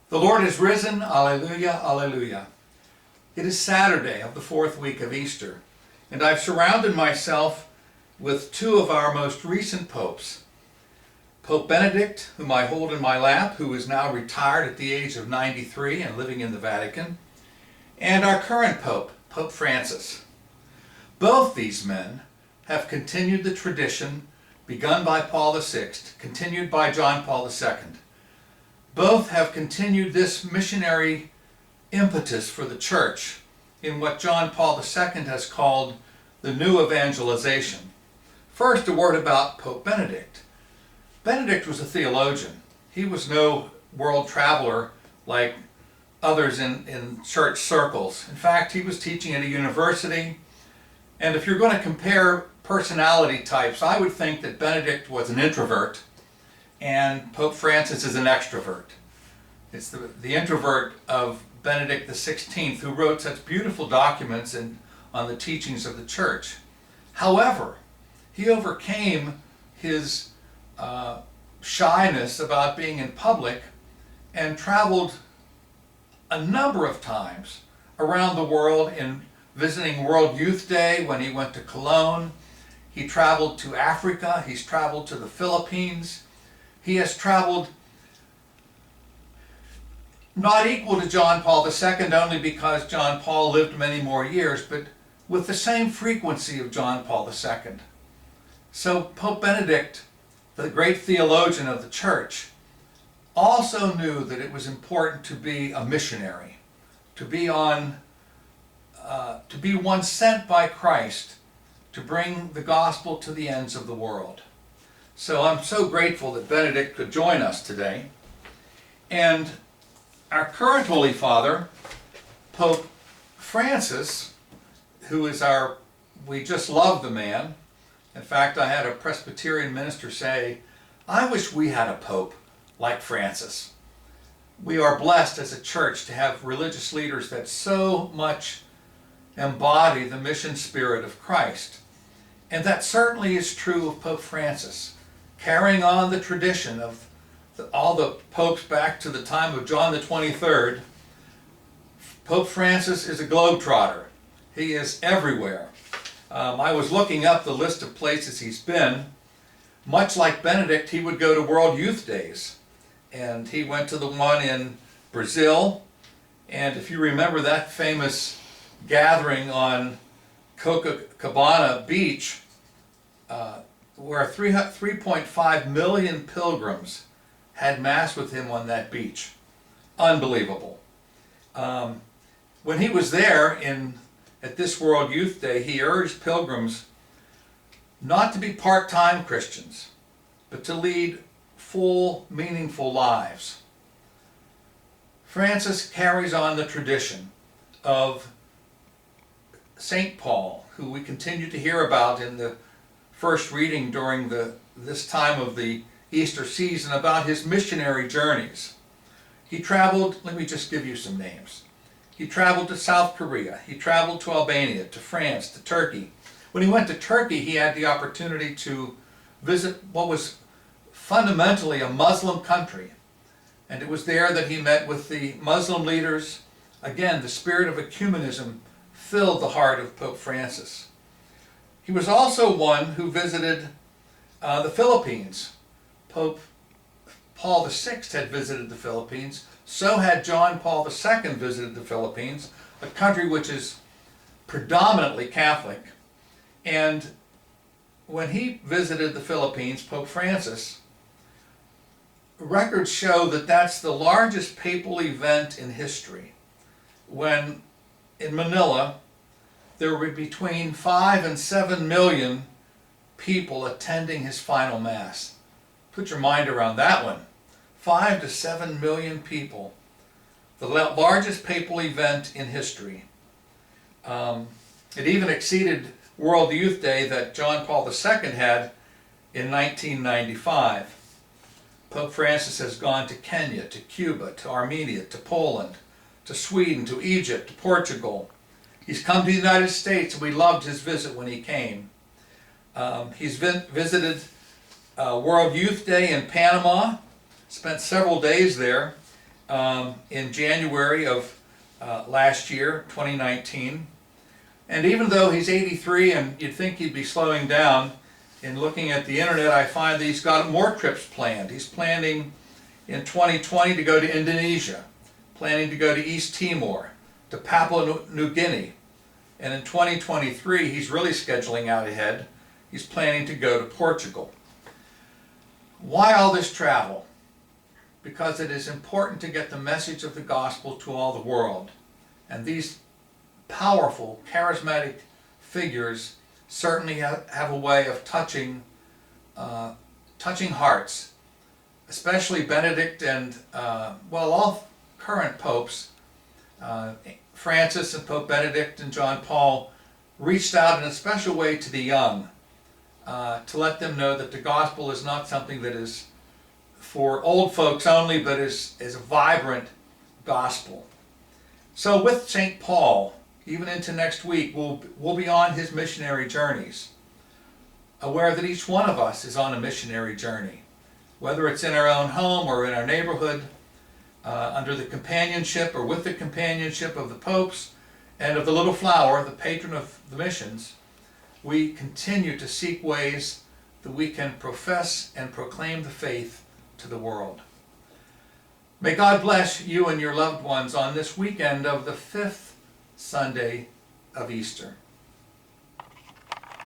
The Lord is risen, alleluia, alleluia. It is Saturday of the fourth week of Easter, and I've surrounded myself with two of our most recent popes. Pope Benedict, whom I hold in my lap, who is now retired at the age of 93 and living in the Vatican, and our current Pope, Pope Francis. Both these men have continued the tradition begun by Paul VI, continued by John Paul II. Both have continued this missionary impetus for the Church in what John Paul II has called the new evangelization. First, a word about Pope Benedict. Benedict was a theologian. He was no world traveler like others in church circles. In fact, he was teaching at a university, and if you're going to compare personality types, I would think that Benedict was an introvert and Pope Francis is an extrovert. It's the introvert of Benedict XVI, who wrote such beautiful documents on the teachings of the Church. However, he overcame his shyness about being in public and traveled a number of times around the world in visiting World Youth Day when he went to Cologne. He traveled to Africa. He's traveled to the Philippines. He has traveled not equal to John Paul II only because John Paul lived many more years, but with the same frequency of John Paul II. So Pope Benedict, the great theologian of the Church, also knew that it was important to be a missionary, to be one sent by Christ to bring the gospel to the ends of the world. So I'm so grateful that Benedict could join us today. And our current Holy Father, Pope Francis, who is we just love the man. In fact, I had a Presbyterian minister say, I wish we had a pope like Francis. We are blessed as a church to have religious leaders that so much embody the mission spirit of Christ. And that certainly is true of Pope Francis, carrying on the tradition of all the popes back to the time of John the 23rd. Pope Francis is a globetrotter. He is everywhere. I was looking up the list of places he's been. Much like Benedict, he would go to World Youth Days. And he went to the one in Brazil. And if you remember that famous gathering on Copacabana Beach, where 3.5 million pilgrims had Mass with him on that beach. Unbelievable. When he was there at this World Youth Day, he urged pilgrims not to be part-time Christians, but to lead full, meaningful lives. Francis carries on the tradition of St. Paul, who we continue to hear about in the first reading during this time of the Easter season, about his missionary journeys. He traveled, let me just give you some names. He traveled to South Korea, he traveled to Albania, to France, to Turkey. When he went to Turkey, he had the opportunity to visit what was fundamentally a Muslim country. And it was there that he met with the Muslim leaders. Again, the spirit of ecumenism filled the heart of Pope Francis. He was also one who visited the Philippines. Pope Paul VI had visited the Philippines. So had John Paul II visited the Philippines, a country which is predominantly Catholic. And when he visited the Philippines, Pope Francis, records show that that's the largest papal event in history, when in Manila there were between 5 and 7 million people attending his final Mass. Put your mind around that one. 5 to 7 million people. The largest papal event in history. It even exceeded World Youth Day that John Paul II had in 1995. Pope Francis has gone to Kenya, to Cuba, to Armenia, to Poland, to Sweden, to Egypt, to Portugal. He's come to the United States, and we loved his visit when he came. He's visited World Youth Day in Panama, spent several days there, in January of last year, 2019. And even though he's 83 and you'd think he'd be slowing down, in looking at the internet, I find that he's got more trips planned. He's planning in 2020 to go to Indonesia, planning to go to East Timor, to Papua New Guinea. And in 2023, he's really scheduling out ahead. He's planning to go to Portugal. Why all this travel? Because it is important to get the message of the gospel to all the world. And these powerful, charismatic figures certainly have a way of touching hearts, especially Benedict and, all current popes. Francis and Pope Benedict and John Paul reached out in a special way to the young to let them know that the gospel is not something that is for old folks only, but is a vibrant gospel. So with St. Paul, even into next week, we'll be on his missionary journeys, aware that each one of us is on a missionary journey, whether it's in our own home or in our neighborhood, under the companionship or with the companionship of the popes and of the Little Flower, the patron of the missions. We continue to seek ways that we can profess and proclaim the faith to the world. May God bless you and your loved ones on this weekend of the 5th Sunday of Easter.